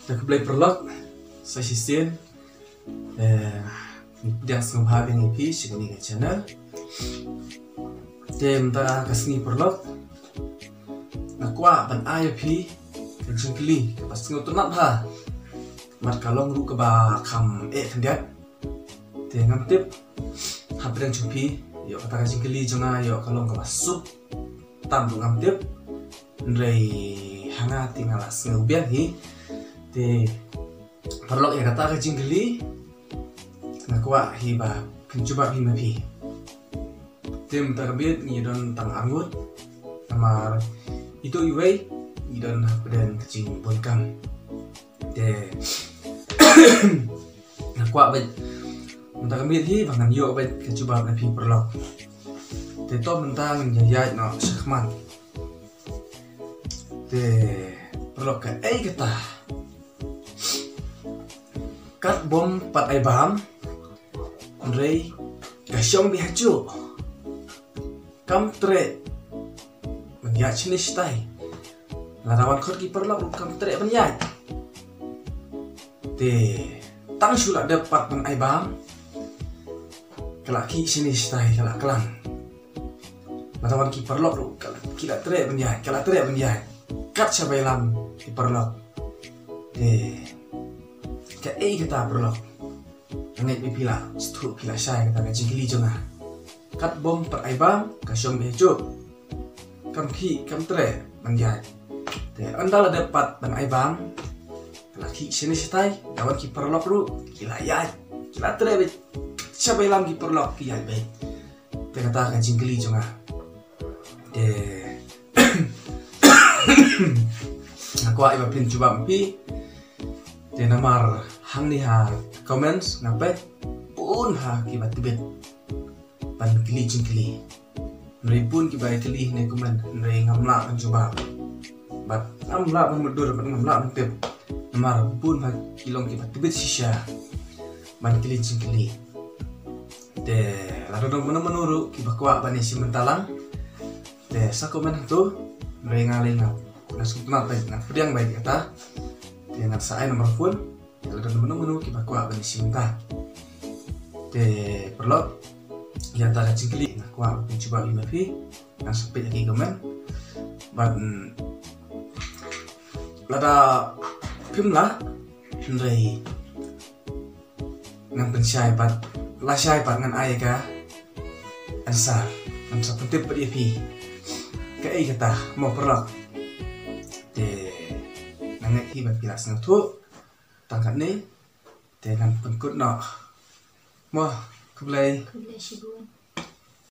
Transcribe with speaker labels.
Speaker 1: Nakabelay perlok sa sisien dia sengah ini pi sini ke channel tem ta kasni perlok nakwa ban ayo pi kejengkeli pas tengok tunap ha mat kalong ru ke ba kam kendiat te ngam tip habreng chupi yo kata kejengkeli jonga yo kalong ke masuk tam ngam tip ndrei hanga tinggal sengau bian hi te perlok ya kata kejengkeli nakwa hi ba pencoba hi mapi tim terbit ni don tang anggut namar itu iwei ni don peden kecing bonkam te nakwa ba terbit hi bangan yo ba pencoba mapi perlok te to mentang jayat no sakman te perlok ka kata kat bom pat ai baham rei kasyong bihaju kam tre menyak jenis tai larawan khot ki perlok kam tre menyak te tang sulak dapat men ai baham kelaki jenis tai kelak kelang larawan ki perlok kila tre menyak kala tre menyak kat sabailam ki perlok te kita perlok angit pipila stu pila syai kata kejengkeli jonga kat bom per aibam kasyong bejo kam ki kam tre manjai te andala dapat ban aibam laki sini sitai dawan ki perlok ru kila yai kila tre be sabai lam ki perlok ki yai be te kata kejengkeli jonga te aku ai bapin coba mpi te namar hang ni ha comments ngapai pun ha kibat tibet pan kili jengkeli nri pun kibai kili ne comment nri ngamla kan coba bat ngamla pan mudur pan ngamla pan tip namar pun ha kilong kibat tibet sisya pan kili jengkeli te lalu dong menuru kibakwa pan isi mentalang te sa comment tu nri ngaling nasuk kenal baik na pedang baik kata dengan saya nomor phone kalau ada menu kita kuat bani simta te perlu ya tak jengkeli nak kuat mencoba imafi yang sampai lagi komen ban lada film lah ndai ngan pensyai pat la syai pat ngan ai ka ansa ngan sa pentip per ipi ka ai kata mau perlu te nangat hibat pila sang tu tangkat ni dengan pengkut nak mah keblai
Speaker 2: shibun